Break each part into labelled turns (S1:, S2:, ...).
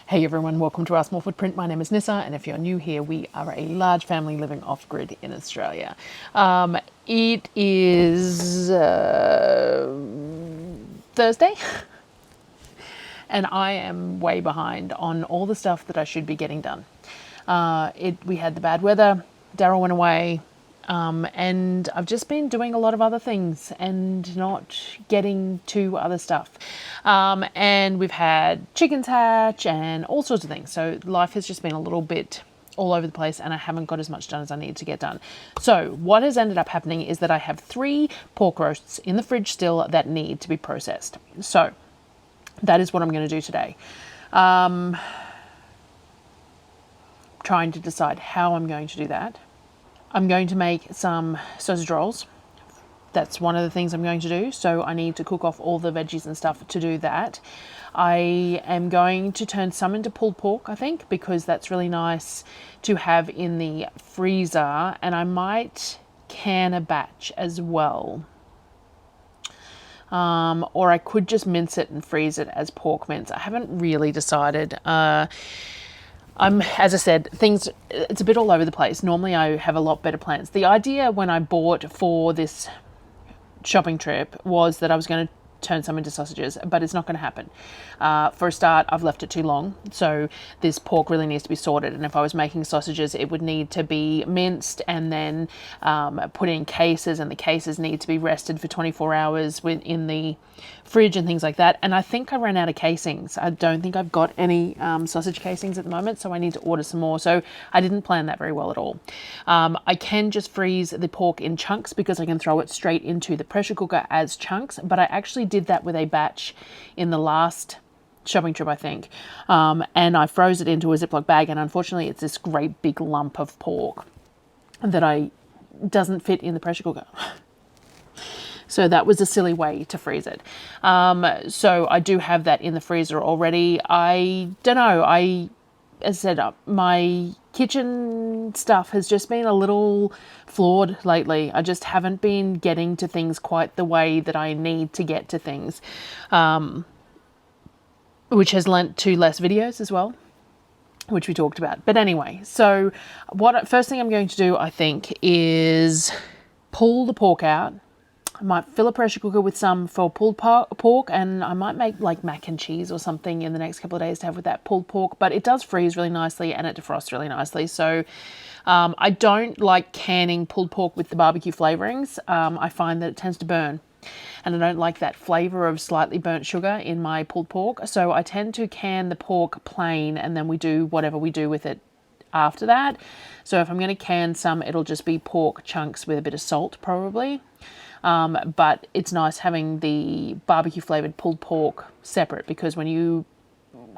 S1: Hey everyone, welcome to our small footprint. My name is Nyssa, and if you're new here, we are a large family living off-grid in Australia. It is Thursday, and I am way behind on all the stuff that I should be getting done. We had the bad weather, Darryl went away, and I've just been doing a lot of other things and not getting to other stuff. And we've had chickens hatch and all sorts of things. So life has just been a little bit all over the place and I haven't got as much done as I need to get done. So what has ended up happening is that I have 3 pork roasts in the fridge still that need to be processed. So that is what I'm going to do today. Trying to decide how I'm going to do that. I'm going to make some sausage rolls. That's one of the things I'm going to do. So I need to cook off all the veggies and stuff to do that. I am going to turn some into pulled pork, I think, because that's really nice to have in the freezer. And I might can a batch as well. Or I could just mince it and freeze it as pork mince. I haven't really decided. As I said, it's a bit all over the place. Normally I have a lot better plans. The idea when I bought for this shopping trip was that I was going to turn some into sausages, but it's not going to happen. For a start, I've left it too long, so this pork really needs to be sorted, and if I was making sausages, it would need to be minced and then put in cases, and the cases need to be rested for 24 hours in the fridge and things like that. And I think I ran out of casings. I don't think I've got any sausage casings at the moment, so I need to order some more. So I didn't plan that very well at all. I can just freeze the pork in chunks because I can throw it straight into the pressure cooker as chunks, but I actually did that with a batch in the last shopping trip, I think, and I froze it into a Ziploc bag, and unfortunately it's this great big lump of pork that doesn't fit in the pressure cooker. So that was a silly way to freeze it. So I do have that in the freezer already. I don't know, as I said, my kitchen stuff has just been a little flawed lately. I just haven't been getting to things quite the way that I need to get to things, which has lent to less videos as well, which we talked about. But anyway, so first thing I'm going to do, I think, is pull the pork out. I might fill a pressure cooker with some for pulled pork, and I might make like mac and cheese or something in the next couple of days to have with that pulled pork, but it does freeze really nicely and it defrosts really nicely. So I don't like canning pulled pork with the barbecue flavorings. I find that it tends to burn, and I don't like that flavor of slightly burnt sugar in my pulled pork. So I tend to can the pork plain, and then we do whatever we do with it after that. So if I'm going to can some, it'll just be pork chunks with a bit of salt probably. But it's nice having the barbecue flavored pulled pork separate, because when you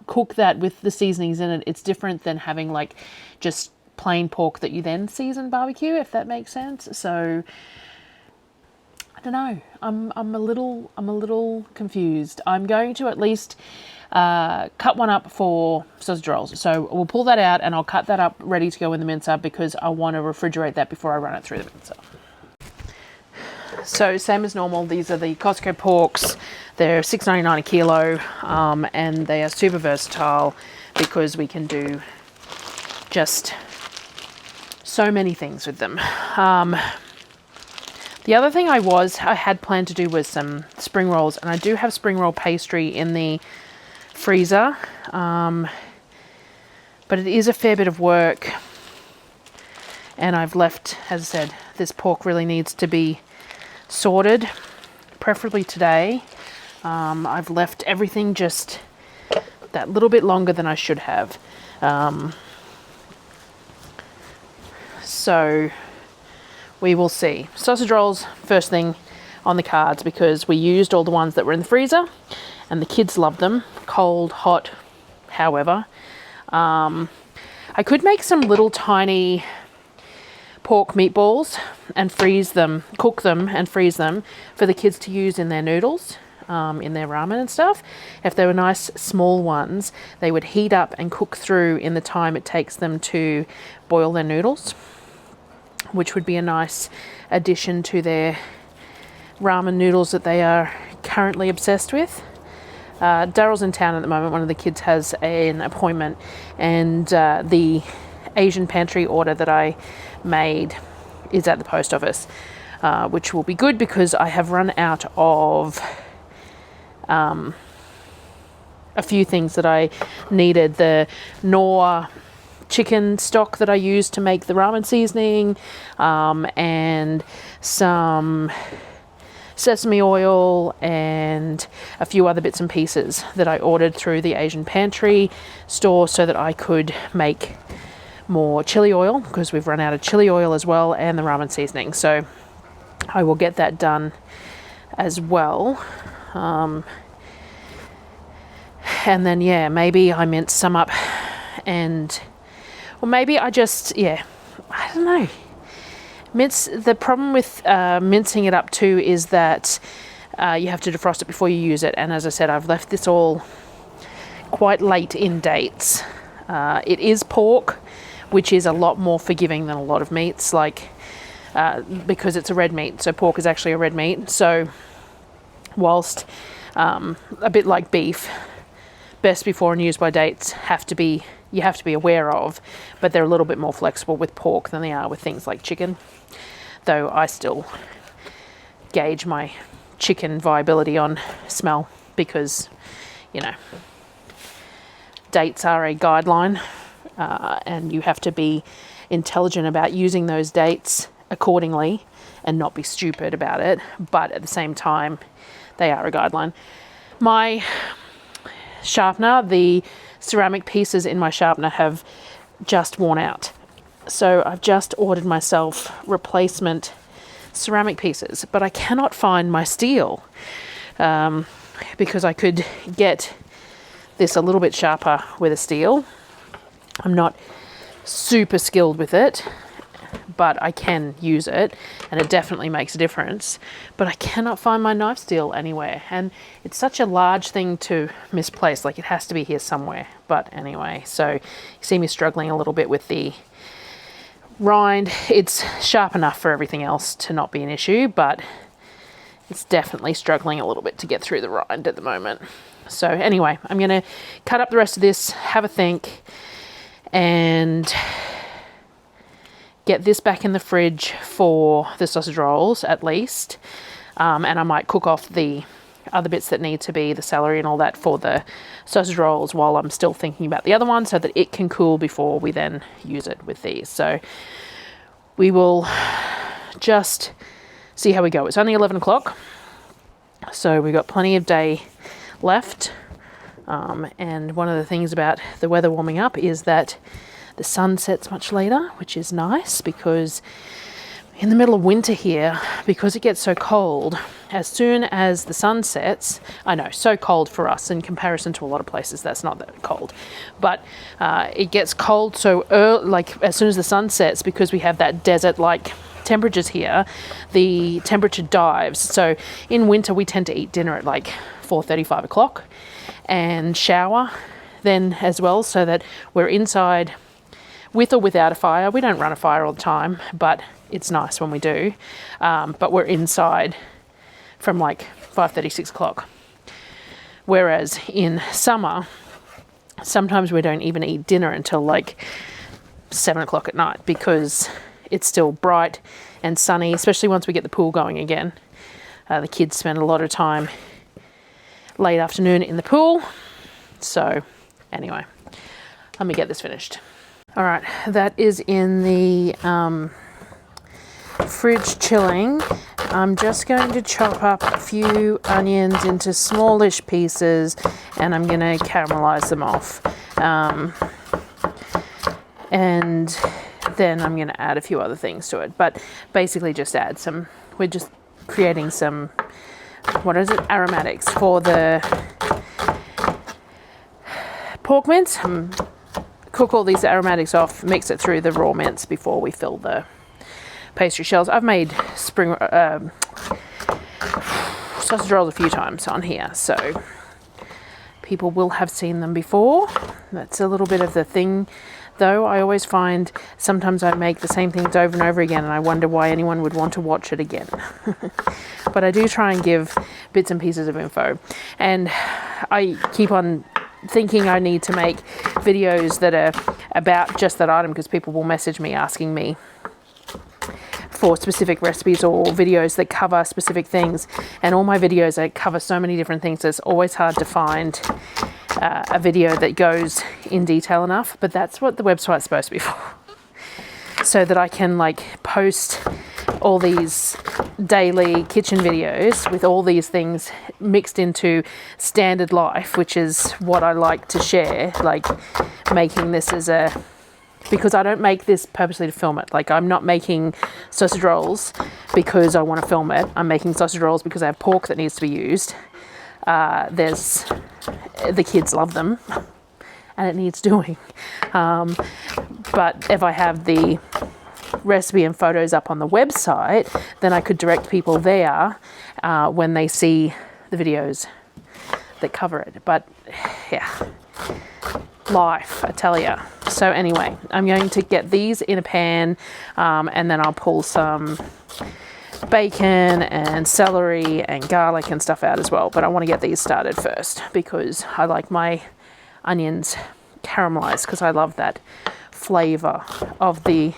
S1: cook that with the seasonings in it, it's different than having like just plain pork that you then season barbecue, if that makes sense. So I don't know. I'm a little confused. I'm going to at least cut one up for sausage rolls. So we'll pull that out and I'll cut that up ready to go in the mincer, because I want to refrigerate that before I run it through the mincer. So same as normal, these are the Costco porks. They're $6.99 a kilo, and they are super versatile because we can do just so many things with them. The other thing I had planned to do was some spring rolls, and I do have spring roll pastry in the freezer, but it is a fair bit of work, and I've left, as I said, this pork really needs to be sorted, preferably today. I've left everything just that little bit longer than I should have. So we will see. Sausage rolls, first thing on the cards, because we used all the ones that were in the freezer and the kids love them, cold, hot, however. I could make some little tiny pork meatballs and cook them and freeze them for the kids to use in their noodles, in their ramen and stuff. If they were nice small ones, they would heat up and cook through in the time it takes them to boil their noodles, which would be a nice addition to their ramen noodles that they are currently obsessed with. Darryl's in town at the moment. One of the kids has an appointment, and the Asian pantry order that I made is at the post office, which will be good because I have run out of a few things that I needed. The Knorr chicken stock that I used to make the ramen seasoning, and some sesame oil and a few other bits and pieces that I ordered through the Asian pantry store so that I could make more chili oil, because we've run out of chili oil as well, and the ramen seasoning. So I will get that done as well. And then, yeah, maybe I mince some up, or maybe I just, I don't know. The problem with mincing it up too is that you have to defrost it before you use it. And as I said, I've left this all quite late in dates. It is pork, which is a lot more forgiving than a lot of meats, because it's a red meat. So pork is actually a red meat. So whilst a bit like beef, best before and use by dates you have to be aware of, but they're a little bit more flexible with pork than they are with things like chicken. Though I still gauge my chicken viability on smell, because, dates are a guideline, and you have to be intelligent about using those dates accordingly and not be stupid about it. But at the same time, they are a guideline. My sharpener, the ceramic pieces in my sharpener have just worn out. So I've just ordered myself replacement ceramic pieces, but I cannot find my steel, because I could get this a little bit sharper with a steel. I'm not super skilled with it, but I can use it, and it definitely makes a difference. But I cannot find my knife steel anywhere, and it's such a large thing to misplace. Like, it has to be here somewhere. But anyway, so you see me struggling a little bit with the rind. It's sharp enough for everything else to not be an issue, but it's definitely struggling a little bit to get through the rind at the moment. So anyway, I'm going to cut up the rest of this, have a think, and get this back in the fridge for the sausage rolls at least. And I might cook off the other bits that need to be, the celery and all that, for the sausage rolls while I'm still thinking about the other one, so that it can cool before we then use it with these. So we will just see how we go. It's only 11 o'clock, so we've got plenty of day left. And one of the things about the weather warming up is that the sun sets much later, which is nice, because in the middle of winter here, because it gets so cold, as soon as the sun sets, I know, so cold for us in comparison to a lot of places, that's not that cold, but it gets cold so early, like as soon as the sun sets, because we have that desert-like temperatures here, the temperature dives. So in winter, we tend to eat dinner at like 4:30, 5 o'clock, and shower then as well, so that we're inside with or without a fire. We don't run a fire all the time, but it's nice when we do. But we're inside from like 5:30, 6 o'clock. Whereas in summer, sometimes we don't even eat dinner until like 7 o'clock at night, because it's still bright and sunny, especially once we get the pool going again. The kids spend a lot of time late afternoon in the pool. So anyway, let me get this finished. All right, that is in the fridge chilling. I'm just going to chop up a few onions into smallish pieces, and I'm going to caramelize them off. And then I'm going to add a few other things to it, but basically just add some, we're just creating some, aromatics for the pork mince. Cook all these aromatics off, mix it through the raw mince before we fill the pastry shells. I've made spring sausage rolls a few times on here, so people will have seen them before. That's a little bit of the thing though. I always find sometimes I make the same things over and over again, and I wonder why anyone would want to watch it again. But I do try and give bits and pieces of info, and I keep on thinking I need to make videos that are about just that item, because people will message me asking me for specific recipes or videos that cover specific things, and all my videos cover so many different things, so it's always hard to find a video that goes in detail enough. But that's what the website's supposed to be for, so that I can like post all these daily kitchen videos with all these things mixed into standard life, which is what I like to share, like making this as a, because I don't make this purposely to film it. Like, I'm not making sausage rolls because I want to film it. I'm making sausage rolls because I have pork that needs to be used. The kids love them and it needs doing. But if I have the recipe and photos up on the website, then I could direct people there when they see the videos that cover it. But yeah, life, I tell ya. So anyway, I'm going to get these in a pan, and then I'll pull some bacon and celery and garlic and stuff out as well. But I want to get these started first because I like my onions caramelized, because I love that flavor of the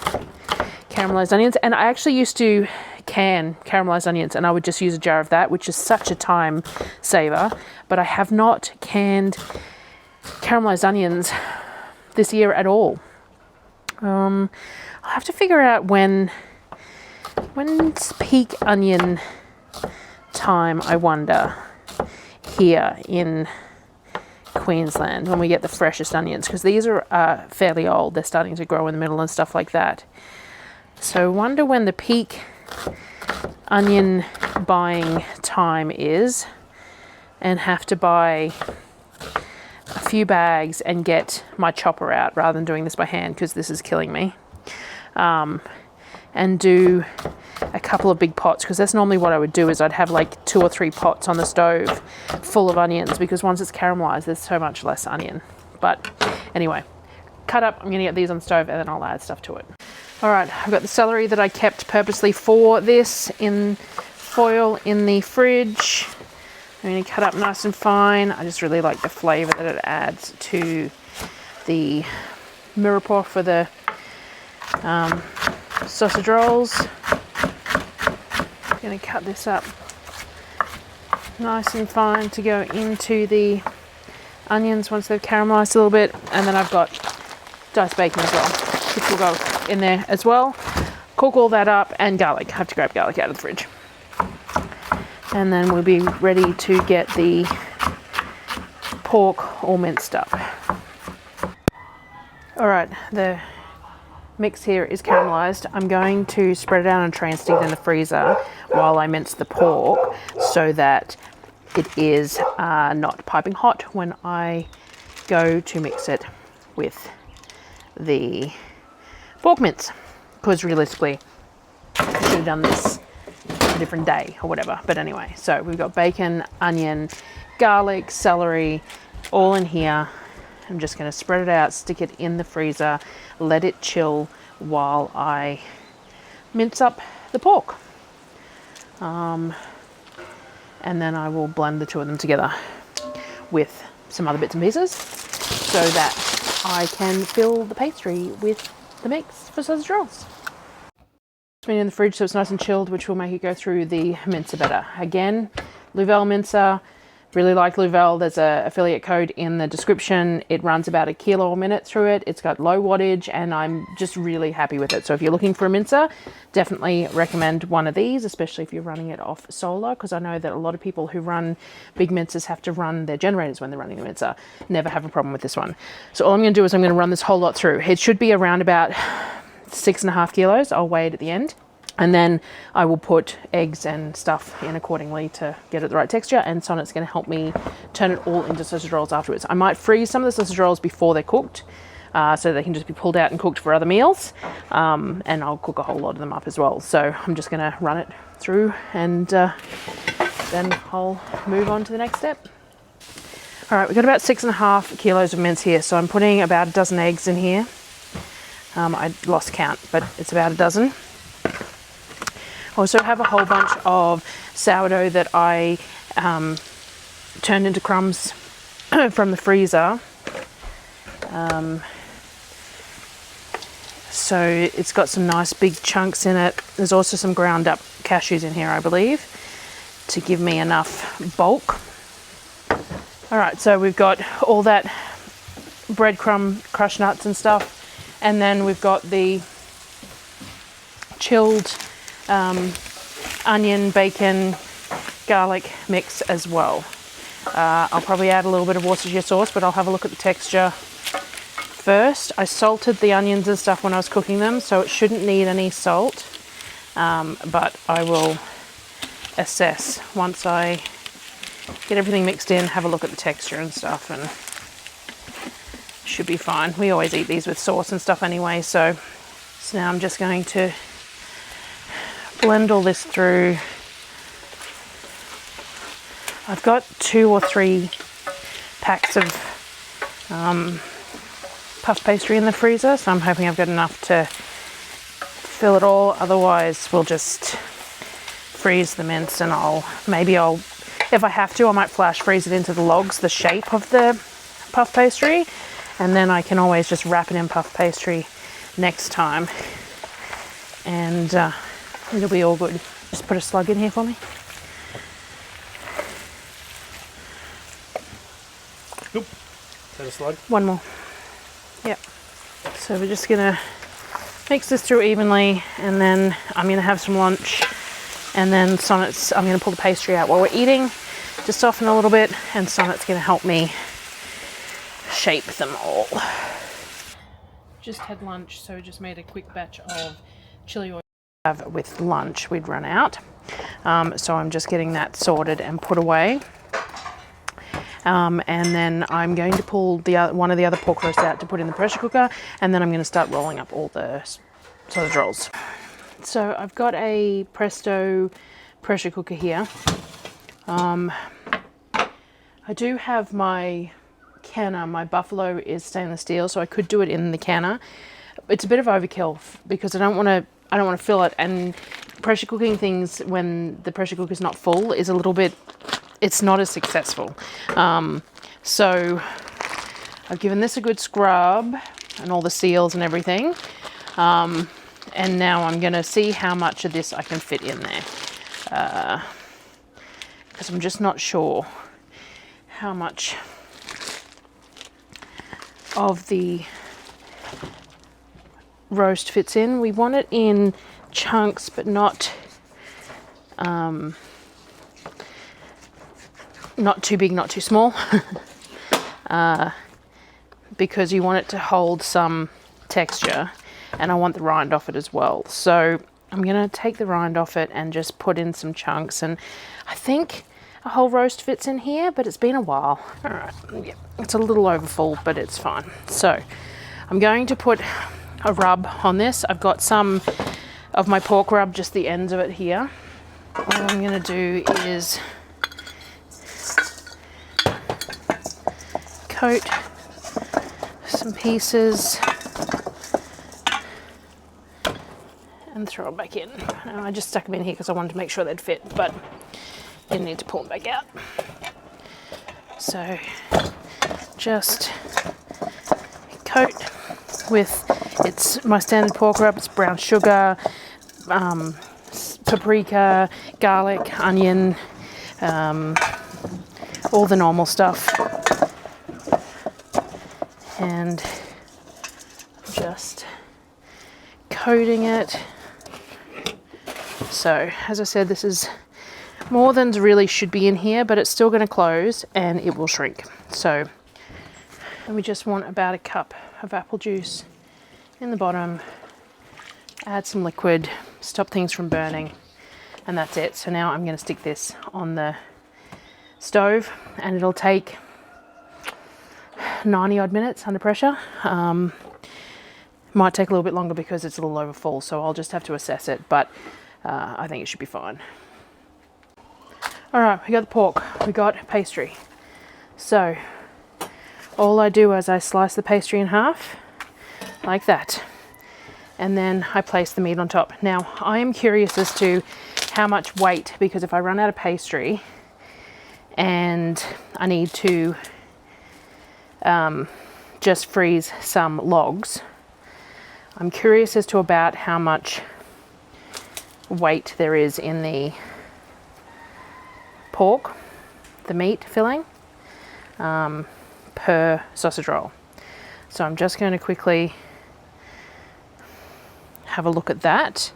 S1: caramelized onions. And I actually used to can caramelized onions, and I would just use a jar of that, which is such a time saver. But I have not canned caramelized onions this year at all. I'll have to figure out when's peak onion time, I wonder, here in Queensland, when we get the freshest onions, because these are fairly old. They're starting to grow in the middle and stuff like that. So I wonder when the peak onion buying time is, and have to buy a few bags and get my chopper out rather than doing this by hand, because this is killing me. And do a couple of big pots, because that's normally what I would do, is I'd have like 2 or 3 pots on the stove full of onions, because once it's caramelized there's so much less onion. But anyway, cut up, I'm gonna get these on the stove and then I'll add stuff to it. All right, I've got the celery that I kept purposely for this in foil in the fridge. I'm going to cut up nice and fine. I just really like the flavour that it adds to the mirepoix for the sausage rolls. I'm going to cut this up nice and fine to go into the onions once they've caramelised a little bit. And then I've got diced bacon as well, which will go in there as well. Cook all that up, and garlic. I have to grab garlic out of the fridge. And then we'll be ready to get the pork all minced up. All right, the mix here is caramelized. I'm going to spread it out on a tray and stick it in the freezer while I mince the pork, so that it is not piping hot when I go to mix it with the pork mince. Because realistically, I should have done this a different day or whatever. But anyway, so we've got bacon, onion, garlic, celery, all in here. I'm just going to spread it out, stick it in the freezer, let it chill while I mince up the pork. And then I will blend the two of them together with some other bits and pieces, so that I can fill the pastry with the mix for sausage rolls. It's been in the fridge so it's nice and chilled, which will make it go through the mincer better. Again, Louvel mincer, really like Louvel. There's an affiliate code in the description. It runs about 1 kilo a minute through it. It's got low wattage and I'm just really happy with it. So if you're looking for a mincer, definitely recommend one of these, especially if you're running it off solar, because I know that a lot of people who run big mincers have to run their generators when they're running the mincer. Never have a problem with this one. So all I'm going to do is I'm going to run this whole lot through. It should be around about 6.5 kilos. I'll weigh it at the end. And then I will put eggs and stuff in accordingly to get it the right texture, and Sonnet's going to help me turn it all into sausage rolls afterwards. I might freeze some of the sausage rolls before they're cooked, so they can just be pulled out and cooked for other meals, and I'll cook a whole lot of them up as well. So I'm just going to run it through, and then I'll move on to the next step. All right, we've got about 6.5 kilos of mince here, so I'm putting about a dozen eggs in here. I lost count, but it's about a dozen. I also have a whole bunch of sourdough that I turned into crumbs from the freezer. So it's got some nice big chunks in it. There's also some ground up cashews in here, I believe, to give me enough bulk. All right, so we've got all that breadcrumb, crushed nuts and stuff, and then we've got the chilled onion, bacon, garlic mix as well. I'll probably add a little bit of Worcestershire sauce, but I'll have a look at the texture first. I salted the onions and stuff when I was cooking them, so it shouldn't need any salt, but I will assess once I get everything mixed in, have a look at the texture and stuff, and should be fine. We always eat these with sauce and stuff anyway, so now I'm just going to blend all this through. I've got 2 or 3 packs of puff pastry in the freezer, so I'm hoping I've got enough to fill it all. Otherwise we'll just freeze the mince, and maybe if I have to, I might flash freeze it into the logs, the shape of the puff pastry, and then I can always just wrap it in puff pastry next time, and it'll be all good. Just put a slug in here for me.
S2: Nope. Is that a slug?
S1: One more. Yep. So we're just gonna mix this through evenly, and then I'm gonna have some lunch, and then Sonnet's, I'm gonna pull the pastry out while we're eating to soften a little bit, and Sonnet's gonna help me shape them all. Just had lunch, so just made a quick batch of chili oil. With lunch, we'd run out, so I'm just getting that sorted and put away. And then I'm going to pull one of the other pork roasts out to put in the pressure cooker, and then I'm going to start rolling up all the sausage rolls. So I've got a Presto pressure cooker here. I do have my canner. My Buffalo is stainless steel, so I could do it in the canner. It's a bit of overkill because I don't want to fill it, and pressure cooking things when the pressure cooker is not full is a little bit, it's not as successful. So I've given this a good scrub and all the seals and everything. And now I'm going to see how much of this I can fit in there. Because I'm just not sure how much of the roast fits in. We want it in chunks, but not too big, not too small, because you want it to hold some texture, and I want the rind off it as well. So I'm going to take the rind off it and just put in some chunks, and I think a whole roast fits in here, but it's been a while. All right, yeah, it's a little overfull, but it's fine. So I'm going to put a rub on this. I've got some of my pork rub, just the ends of it here. All I'm going to do is coat some pieces and throw it back in. And I just stuck them in here because I wanted to make sure they'd fit, but didn't need to pull them back out. So just coat with, it's my standard pork rub. It's brown sugar, paprika, garlic, onion, all the normal stuff, and just coating it. So as I said, this is more than really should be in here, but it's still going to close and it will shrink. So, and we just want about a cup of apple juice in the bottom, add some liquid, stop things from burning, and that's it. So now I'm going to stick this on the stove, and it'll take 90 odd minutes under pressure. Might take a little bit longer because it's a little over full, so I'll just have to assess it, but I think it should be fine. All right, we got the pork, we got pastry. So all I do is I slice the pastry in half like that. and then I place the meat on top. Now, I am curious as to how much weight, because if I run out of pastry and I need to just freeze some logs, I'm curious as to about how much weight there is in the pork, the meat filling, per sausage roll. So I'm just going to quickly have a look at that.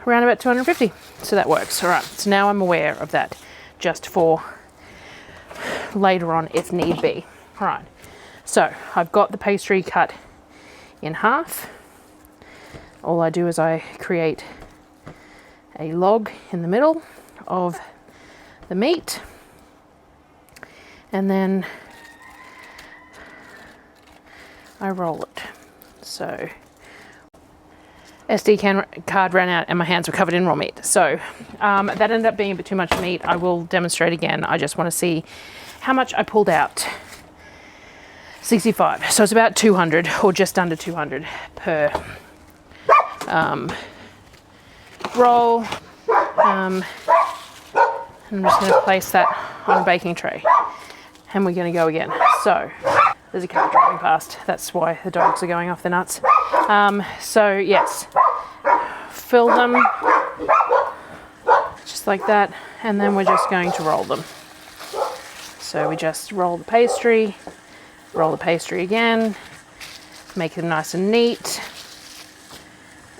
S1: Around about 250, so that works. All right, so now I'm aware of that, just for later on if need be. All right, so I've got the pastry cut in half. All I do is I create a log in the middle of the meat, and then I roll it. So SD card ran out and my hands were covered in raw meat. So that ended up being a bit too much meat. I will demonstrate again. I just want to see how much I pulled out. 65. So it's about 200 or just under 200 per roll. I'm just going to place that on a baking tray and we're going to go again. So there's a car driving past. That's why the dogs are going off the nuts. So yes, fill them just like that, and then we're just going to roll them. So we just roll the pastry again, make it nice and neat,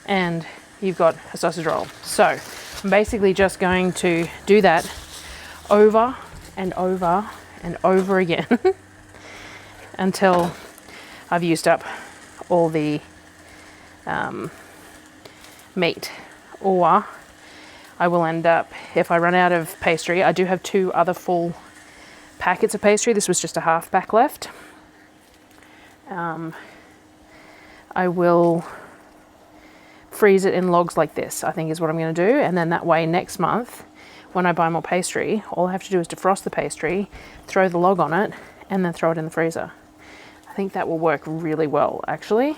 S1: and you've got a sausage roll. So I'm basically just going to do that over and over and over again until I've used up all the meat. Or I will end up, if I run out of pastry, I do have 2 other full packets of pastry. This was just a half pack left. I will freeze it in logs like this, I think is what I'm going to do. And then that way next month, when I buy more pastry, all I have to do is defrost the pastry, throw the log on it, and then throw it in the freezer. I think that will work really well, actually.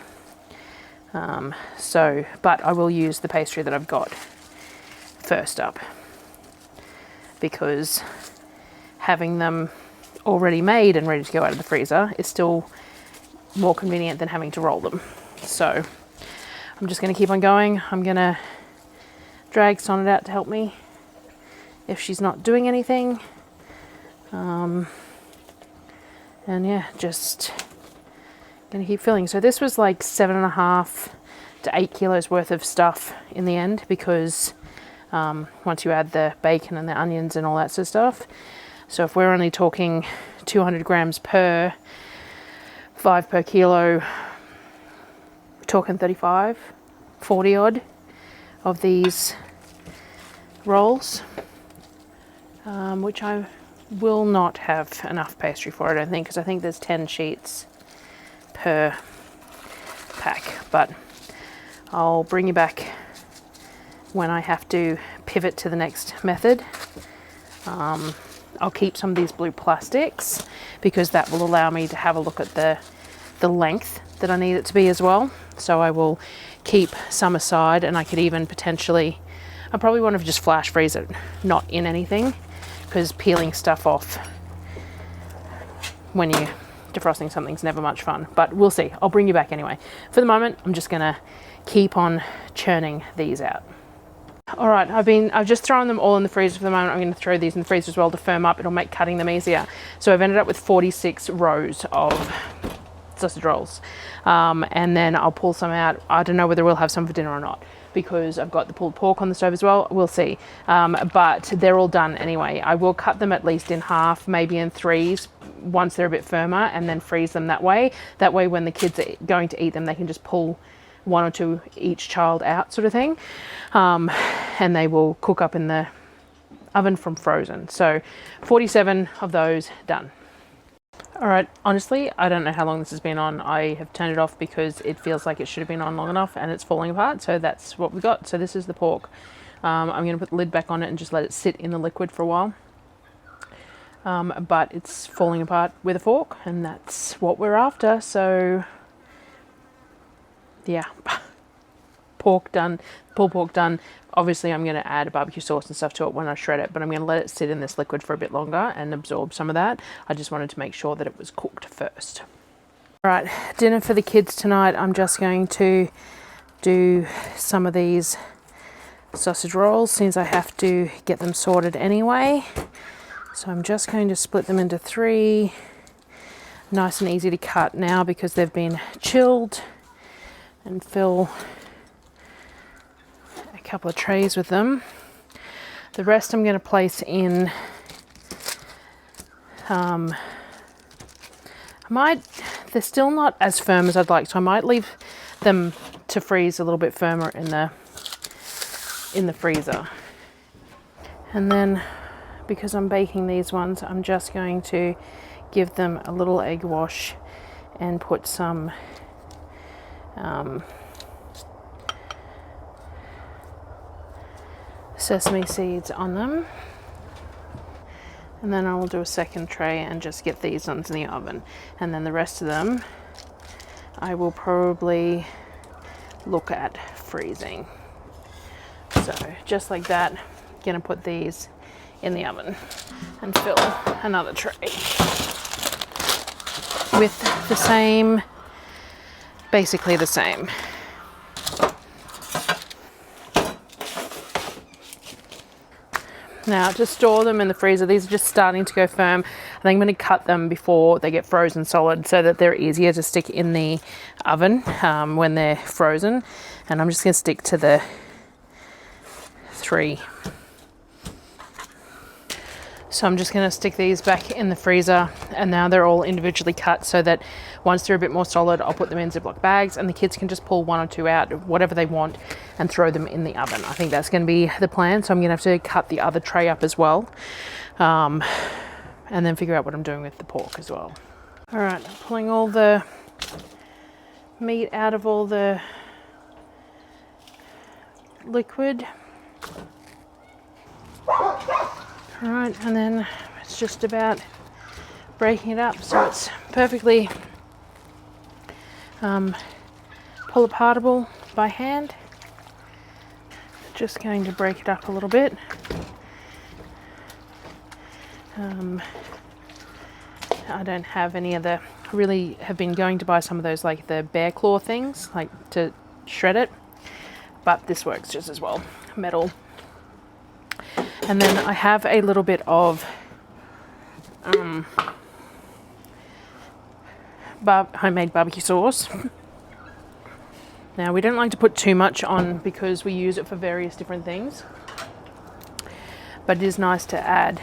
S1: But I will use the pastry that I've got first up, because having them already made and ready to go out of the freezer is still more convenient than having to roll them. So I'm just going to keep on going. I'm going to drag Sonnet out to help me if she's not doing anything. And yeah, just going to keep filling. So this was like 7.5 to 8 kilos worth of stuff in the end, because once you add the bacon and the onions and all that sort of stuff. So if we're only talking 200 grams per 5 per kilo, we're talking 35, 40 odd of these rolls, which I will not have enough pastry for, I don't think, because I think there's 10 sheets per pack. But I'll bring you back when I have to pivot to the next method. I'll keep some of these blue plastics because that will allow me to have a look at the length that I need it to be as well. So I will keep some aside, and I could even potentially, I probably want to just flash freeze it, not in anything, because peeling stuff off when you're defrosting something's never much fun. But we'll see. I'll bring you back anyway. For the moment, I'm just gonna keep on churning these out. All right, I've just thrown them all in the freezer for the moment. I'm going to throw these in the freezer as well to firm up. It'll make cutting them easier. So I've ended up with 46 rows of sausage rolls. And then I'll pull some out. I don't know whether we'll have some for dinner or not, because I've got the pulled pork on the stove as well. We'll see. But they're all done anyway. I will cut them at least in half, maybe in 3s, once they're a bit firmer, and then freeze them that way. That way when the kids are going to eat them, they can just pull 1 or 2 each child out, sort of thing. And they will cook up in the oven from frozen. So 47 of those done. All right, honestly, I don't know how long this has been on. I have turned it off because it feels like it should have been on long enough and it's falling apart. So that's what we got. So this is the pork. I'm going to put the lid back on it and just let it sit in the liquid for a while. but it's falling apart with a fork, and that's what we're after. So yeah, pork done, pulled pork done. Obviously I'm going to add a barbecue sauce and stuff to it when I shred it, but I'm going to let it sit in this liquid for a bit longer and absorb some of that. I just wanted to make sure that it was cooked first. Right, dinner for the kids tonight. I'm just going to do some of these sausage rolls since I have to get them sorted anyway. So I'm just going to split them into 3. Nice and easy to cut now because they've been chilled, and fill a couple of trays with them. The rest I'm going to place in they're still not as firm as I'd like, so I might leave them to freeze a little bit firmer in the freezer. And then because I'm baking these ones, I'm just going to give them a little egg wash and put some sesame seeds on them. And then I will do a second tray and just get these ones in the oven. And then the rest of them, I will probably look at freezing. So just like that, gonna put these in the oven and fill another tray with the same, basically the same. Now to store them in the freezer, these are just starting to go firm. I think I'm going to cut them before they get frozen solid so that they're easier to stick in the oven when they're frozen. And I'm just going to stick to the 3. So I'm just going to stick these back in the freezer, and now they're all individually cut so that once they're a bit more solid, I'll put them in Ziploc bags and the kids can just pull 1 or 2 out, whatever they want, and throw them in the oven. I think that's going to be the plan. So I'm going to have to cut the other tray up as well, and then figure out what I'm doing with the pork as well. All right, I'm pulling all the meat out of all the liquid. All right, and then it's just about breaking it up so it's perfectly pull apartable by hand. Just going to break it up a little bit. I don't have any of the, really have been going to buy some of those like the bear claw things, like to shred it, but this works just as well, metal. And then I have a little bit of homemade barbecue sauce. Now we don't like to put too much on because we use it for various different things, but it is nice to add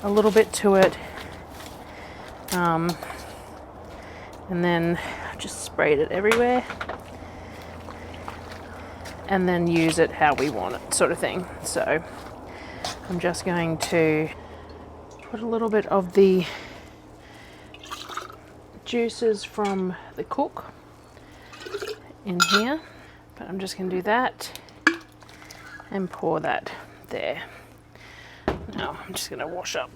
S1: a little bit to it, and then just sprayed it everywhere, and then use it how we want it, sort of thing. So I'm just going to put a little bit of the juices from the cook in here, but I'm just going to do that and pour that there. Now I'm just going to wash up,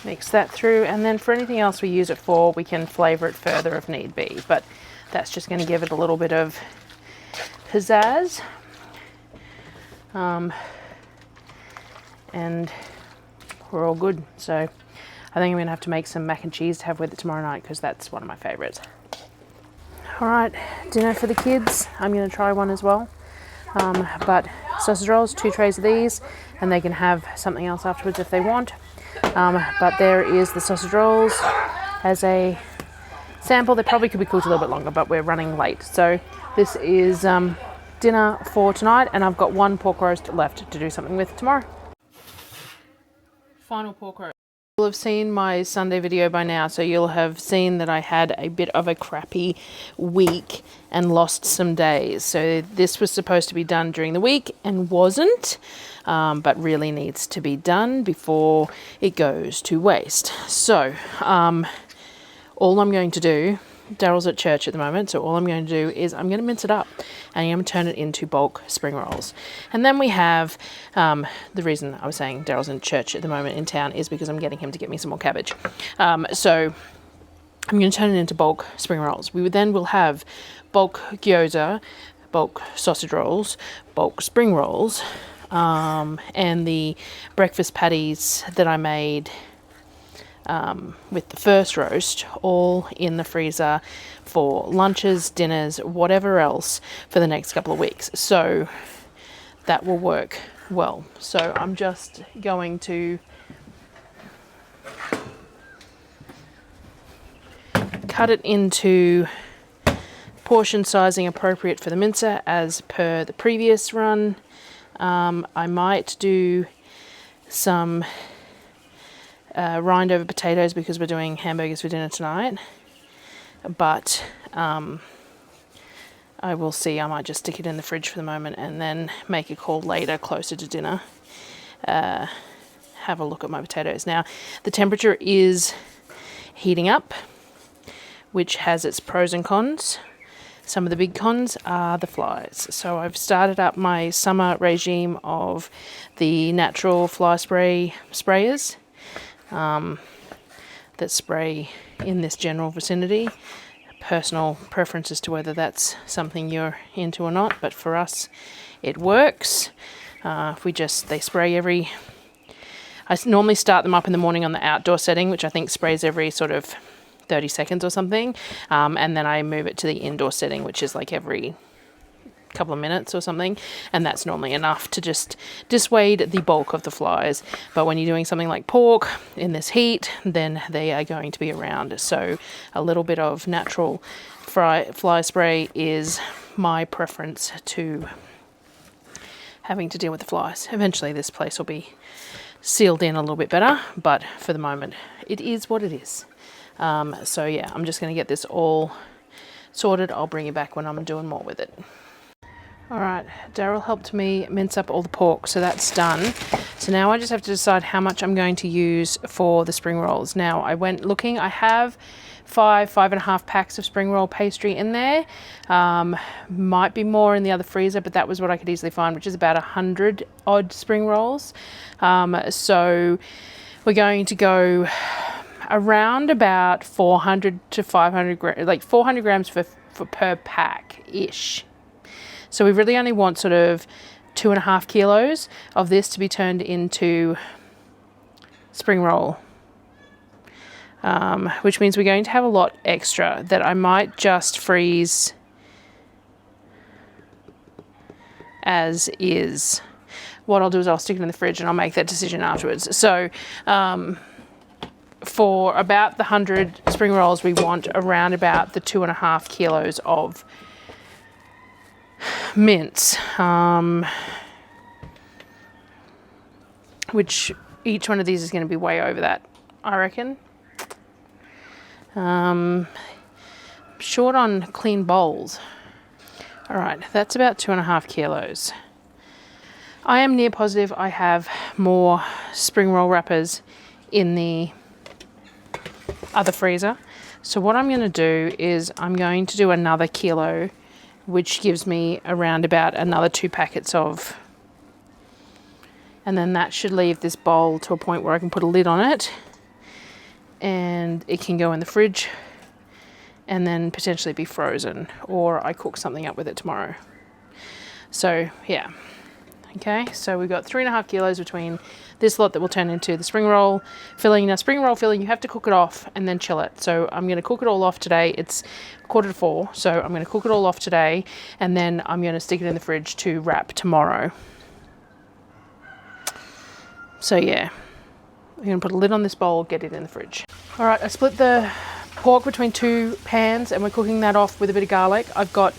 S1: mix that through, and then for anything else we use it for, we can flavour it further if need be, but that's just going to give it a little bit of pizzazz. And we're all good. So I think I'm going to have to make some mac and cheese to have with it tomorrow night because that's one of my favourites. All right, dinner for the kids. I'm going to try one as well. But sausage rolls, 2 trays of these, and they can have something else afterwards if they want. But there is the sausage rolls as a sample. They probably could be cooked a little bit longer, but we're running late. So this is dinner for tonight, and I've got 1 pork roast left to do something with tomorrow. Final pork roast. You'll have seen my Sunday video by now, so you'll have seen that I had a bit of a crappy week and lost some days. So this was supposed to be done during the week and wasn't, but really needs to be done before it goes to waste. So all I'm going to do Darryl's at church at the moment, so all I'm going to do is I'm going to mince it up and I'm going to turn it into bulk spring rolls. And then we have, the reason I was saying Darryl's in church at the moment in town is because I'm getting him to get me some more cabbage. So I'm going to turn it into bulk spring rolls. We then will have bulk gyoza, bulk sausage rolls, bulk spring rolls, and the breakfast patties that I made with the first roast, all in the freezer for lunches, dinners, whatever else for the next couple of weeks. So that will work well. So I'm just going to cut it into portion sizing appropriate for the mincer as per the previous run. I might do some rind over potatoes because we're doing hamburgers for dinner tonight, but I will see. I might just stick it in the fridge for the moment and then make a call later closer to dinner. Have a look at my potatoes. Now the temperature is heating up, which has its pros and cons. Some of the big cons are the flies. So I've started up my summer regime of the natural fly sprayers that spray in this general vicinity. Personal preference as to whether that's something you're into or not, but for us it works. They spray every, I normally start them up in the morning on the outdoor setting, which I think sprays every sort of 30 seconds or something, and then I move it to the indoor setting, which is like every couple of minutes or something, and that's normally enough to just dissuade the bulk of the flies. But when you're doing something like pork in this heat, then they are going to be around, so a little bit of natural fly spray is my preference to having to deal with the flies. Eventually this place will be sealed in a little bit better, but for the moment it is what it is. So yeah, I'm just going to get this all sorted. I'll bring you back when I'm doing more with it. Alright, Darryl helped me mince up all the pork, so that's done. So now I just have to decide how much I'm going to use for the spring rolls. Now I went looking, I have 5.5 packs of spring roll pastry in there. Might be more in the other freezer, but that was what I could easily find, which is about 100 odd spring rolls. So we're going to go around about 400 to 500 grams, like 400 grams for per pack-ish. So we really only want sort of 2.5 kilos of this to be turned into spring roll, which means we're going to have a lot extra that I might just freeze as is. What I'll do is I'll stick it in the fridge and I'll make that decision afterwards. So for about the 100 spring rolls, we want around about the 2.5 kilos of mince, which each one of these is going to be way over that, I reckon. Short on clean bowls. All right, that's about 2.5 kilos. I am near positive I have more spring roll wrappers in the other freezer. So what I'm going to do is I'm going to do another kilo, which gives me around about another 2 packets of, and then that should leave this bowl to a point where I can put a lid on it and it can go in the fridge and then potentially be frozen, or I cook something up with it tomorrow. So yeah, okay, so we've got 3.5 kilos between this lot that will turn into the spring roll filling. Now spring roll filling, you have to cook it off and then chill it. So I'm going to cook it all off today. It's 3:45, so I'm going to cook it all off today and then I'm going to stick it in the fridge to wrap tomorrow. So yeah, I'm going to put a lid on this bowl, get it in the fridge. All right, I split the pork between 2 pans and we're cooking that off with a bit of garlic. I've got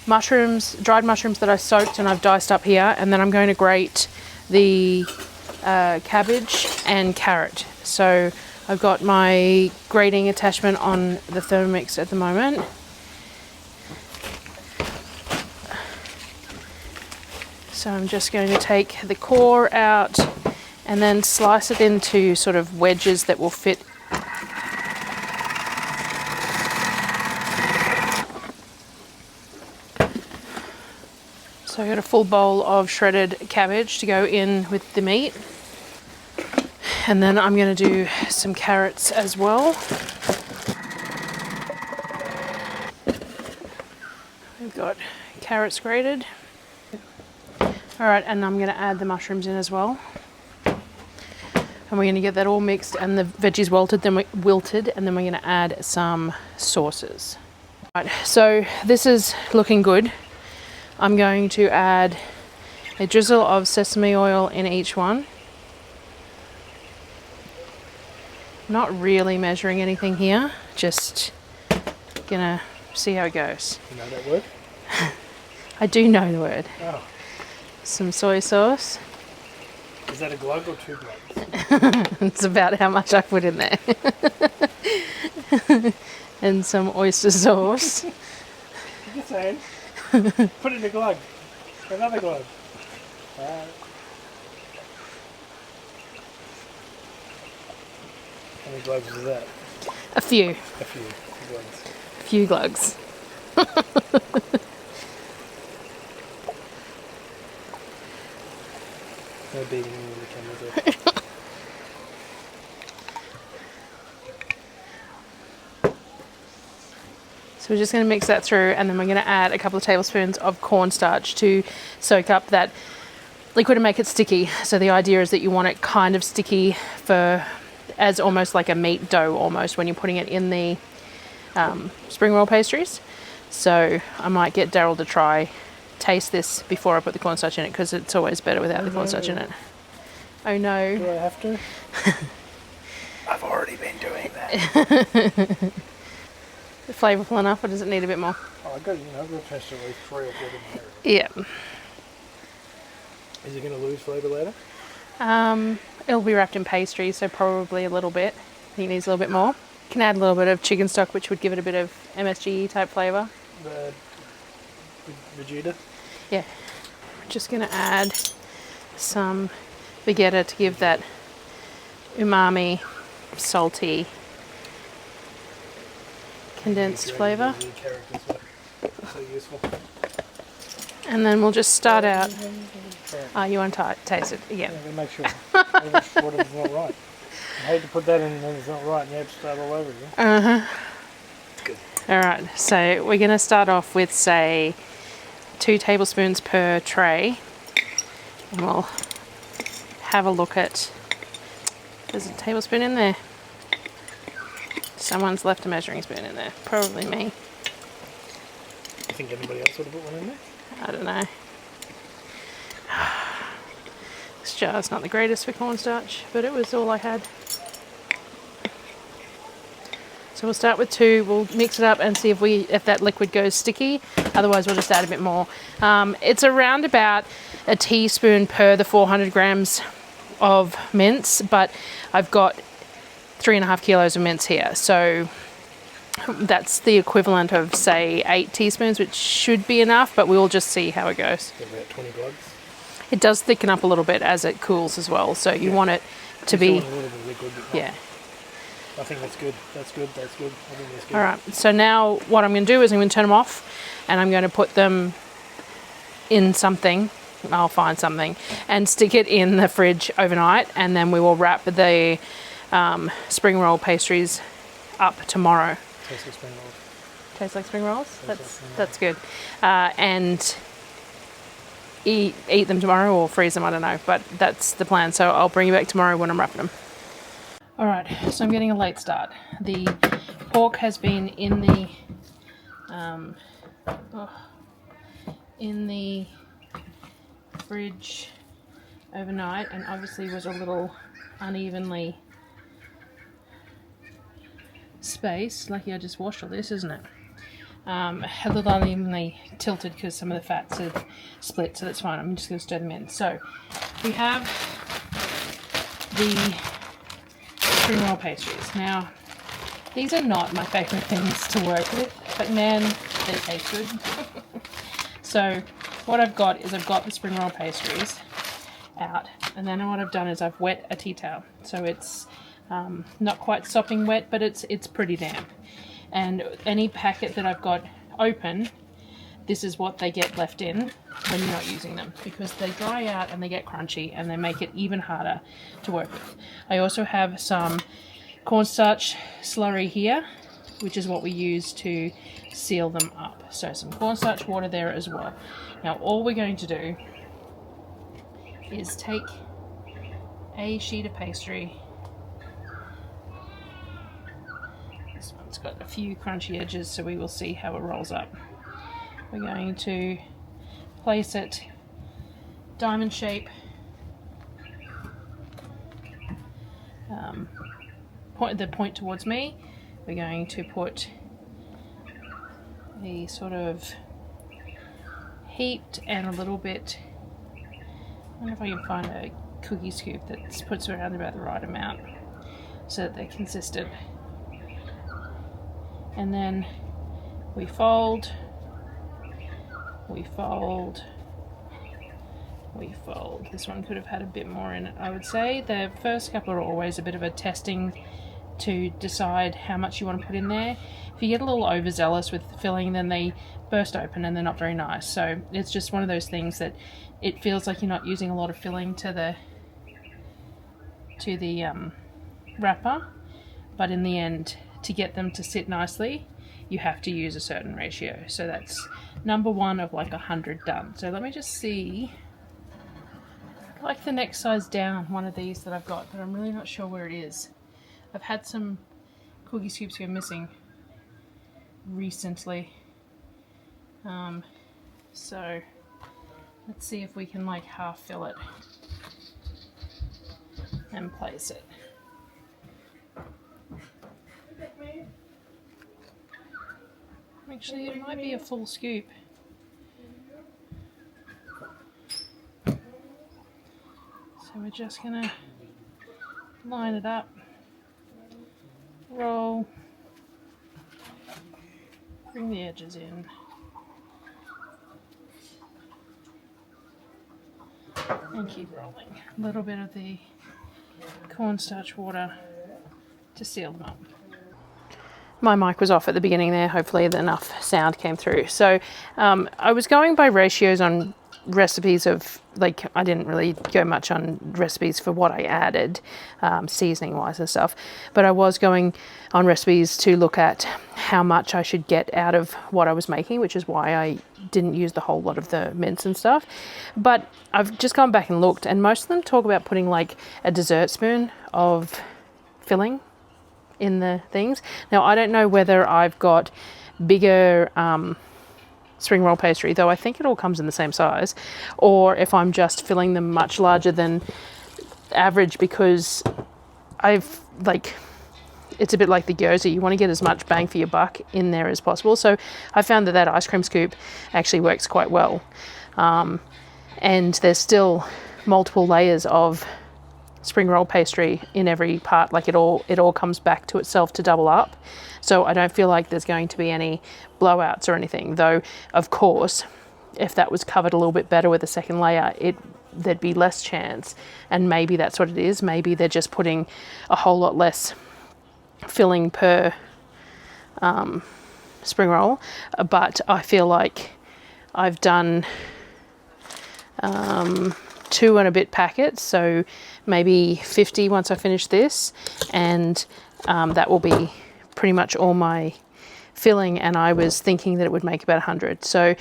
S1: mushrooms, dried mushrooms that I soaked and I've diced up here, and then I'm going to grate the cabbage and carrot. So I've got my grating attachment on the Thermomix at the moment. So I'm just going to take the core out and then slice it into sort of wedges that will fit got a full bowl of shredded cabbage to go in with the meat. And then I'm going to do some carrots as well. We've got carrots grated. Alright, and I'm going to add the mushrooms in as well. And we're going to get that all mixed and the veggies wilted, and then we're going to add some sauces. Right, so this is looking good. I'm going to add a drizzle of sesame oil in each one. Not really measuring anything here, just gonna see how it goes.
S2: You know that word?
S1: I do know the word.
S2: Oh.
S1: Some soy sauce.
S2: Is that a glug or 2 glugs?
S1: It's about how much I put in there. And some oyster sauce.
S2: Just saying. Put it in a glug. Another glug. How many glugs is that?
S1: A few.
S2: A few glugs.
S1: A few glugs.
S2: No beating in the camera there.
S1: So we're just going to mix that through, and then we're going to add a couple of tablespoons of cornstarch to soak up that liquid and make it sticky. So the idea is that you want it kind of sticky as almost like a meat dough almost when you're putting it in the spring roll pastries. So I might get Darryl to taste this before I put the cornstarch in it, because it's always better without the cornstarch in it. Oh no.
S2: Do I have to? I've already been doing that.
S1: Flavourful enough, or does it need a bit more?
S2: Oh, I've got to taste at least 3 or 4 different areas.
S1: Yeah.
S2: Is it going to lose flavour later?
S1: It'll be wrapped in pastry, so probably a little bit. I think it needs a little bit more. You can add a little bit of chicken stock, which would give it a bit of MSG type flavour.
S2: The Vegeta?
S1: Yeah. We're just going to add some vegeta to give that umami, salty, condensed flavour.
S2: So useful.
S1: And then we'll just start out. Oh, you want to taste it again?
S2: Yeah, to make sure. What if it's not right? I hate to put that in and then it's not right and you have to start all over again.
S1: Uh-huh.
S2: Good.
S1: Alright, so we're going to start off with, say, 2 tablespoons per tray. And we'll have a look at... There's a tablespoon in there. Someone's left a measuring spoon in there. Probably me.
S2: You think anybody else would have put one in there?
S1: I don't know. This jar's not the greatest for cornstarch, but it was all I had. So we'll start with 2, we'll mix it up and see if that liquid goes sticky. Otherwise we'll just add a bit more. It's around about a teaspoon per the 400 grams of mince, but I've got 3.5 kilos of mince here. So that's the equivalent of, say, 8 teaspoons, which should be enough, but we'll just see how it goes.
S2: About 20 glugs.
S1: It does thicken up a little bit as it cools as well, so you want it to be...
S2: A little bit of liquid, but
S1: yeah.
S2: I think that's good. That's good. That's good. I think that's good.
S1: All right. So now what I'm going to do is I'm going to turn them off, and I'm going to put them in something. I'll find something and stick it in the fridge overnight, and then we will wrap the spring roll pastries up tomorrow.
S2: Tastes like spring rolls.
S1: Tastes like spring rolls. That's good. And eat them tomorrow or freeze them. I don't know, but that's the plan. So I'll bring you back tomorrow when I'm wrapping them. All right, so I'm getting a late start. The pork has been in the fridge overnight, and obviously was a little unevenly spaced. Lucky I just washed all this, isn't it? A little unevenly tilted because some of the fats have split, so that's fine. I'm just going to stir them in. So we have the spring roll pastries. Now, these are not my favourite things to work with, but man, they taste good. So what I've got is I've got the spring roll pastries out, and then what I've done is I've wet a tea towel. So it's not quite sopping wet, but it's pretty damp. And any packet that I've got open, this is what they get left in when you're not using them, because they dry out and they get crunchy and they make it even harder to work with. I also have some cornstarch slurry here, which is what we use to seal them up. So some cornstarch water there as well. Now all we're going to do is take a sheet of pastry. This one's got a few crunchy edges, so we will see how it rolls up. We're going to place it diamond shape, point the point towards me. We're going to put a sort of heaped and a little bit, I wonder if I can find a cookie scoop that puts around about the right amount so that they're consistent. And then we fold, we fold, we fold. This one could have had a bit more in it, I would say. The first couple are always a bit of a testing to decide how much you want to put in there. If you get a little overzealous with filling, then they burst open and they're not very nice. So it's just one of those things that it feels like you're not using a lot of filling to the wrapper, but in the end, to get them to sit nicely, you have to use a certain ratio. So that's number 1 of like 100 done. So let me just see. I'd like the next size down, one of these that I've got, but I'm really not sure where it is. I've had some cookie scoops go missing recently. So let's see if we can like half fill it and place it. Actually, it might be a full scoop. So we're just gonna line it up, roll, bring the edges in, and keep rolling. A little bit of the cornstarch water to seal them up. My mic was off at the beginning there, hopefully enough sound came through. So I was going by ratios on recipes of, like, I didn't really go much on recipes for what I added, seasoning wise and stuff, but I was going on recipes to look at how much I should get out of what I was making, which is why I didn't use the whole lot of the mince and stuff. But I've just gone back and looked, and most of them talk about putting like a dessert spoon of filling in the things. Now I don't know whether I've got bigger spring roll pastry, though I think it all comes in the same size, or if I'm just filling them much larger than average, because I've like, it's a bit like the gyoza, you want to get as much bang for your buck in there as possible. So I found that ice cream scoop actually works quite well, and there's still multiple layers of spring roll pastry in every part. Like it all comes back to itself to double up, so I don't feel like there's going to be any blowouts or anything. Though of course, if that was covered a little bit better with a second layer, there'd be less chance, and maybe that's what it is. Maybe they're just putting a whole lot less filling per spring roll, but I feel like I've done 2 and a bit packets, so maybe 50 once I finish this, and that will be pretty much all my filling, and I was thinking that it would make about 100. So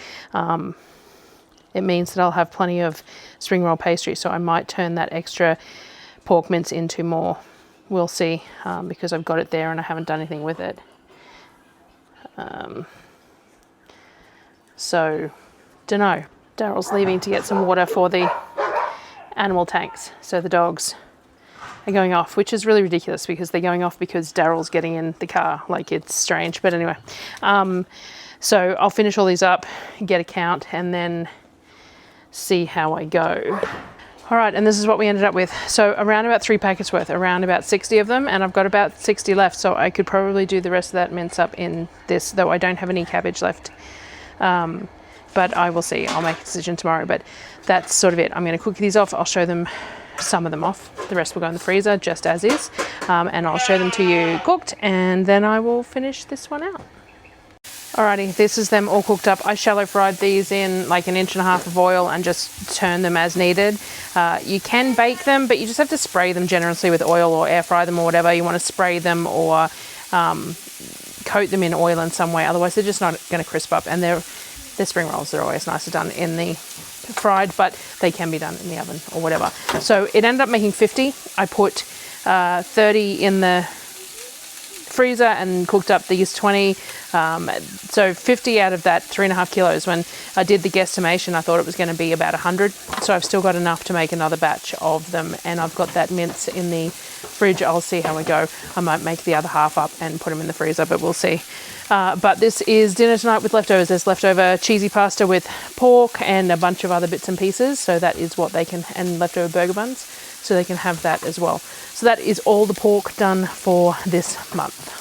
S1: it means that I'll have plenty of spring roll pastry, so I might turn that extra pork mince into more. We'll see, because I've got it there and I haven't done anything with it. So dunno. Darryl's leaving to get some water for the animal tanks, so the dogs are going off, which is really ridiculous because they're going off because Darryl's getting in the car. Like, it's strange, but anyway. So I'll finish all these up, get a count, and then see how I go. All right, and this is what we ended up with. So around about 3 packets worth, around about 60 of them, and I've got about 60 left, so I could probably do the rest of that mince up in this, though I don't have any cabbage left. But I will see. I'll make a decision tomorrow, but that's sort of it. I'm going to cook these off. I'll show them, some of them off. The rest will go in the freezer just as is, and I'll show them to you cooked, and then I will finish this one out. Alrighty, this is them all cooked up. I shallow fried these in like 1.5 inches of oil and just turn them as needed. You can bake them, but you just have to spray them generously with oil or air fry them or whatever. You want to spray them or coat them in oil in some way, otherwise they're just not going to crisp up. And they're spring rolls, they're always nicer done in the fried, but they can be done in the oven or whatever. So it ended up making 50. I put 30 in the freezer and cooked up these 20. So 50 out of that 3.5 kilos. When I did the guesstimation, I thought it was going to be about 100. So I've still got enough to make another batch of them, and I've got that mince in the fridge. I'll see how we go. I might make the other half up and put them in the freezer, but we'll see. But this is dinner tonight with leftovers. There's leftover cheesy pasta with pork and a bunch of other bits and pieces. So that is what they can, and leftover burger buns. So they can have that as well. So that is all the pork done for this month.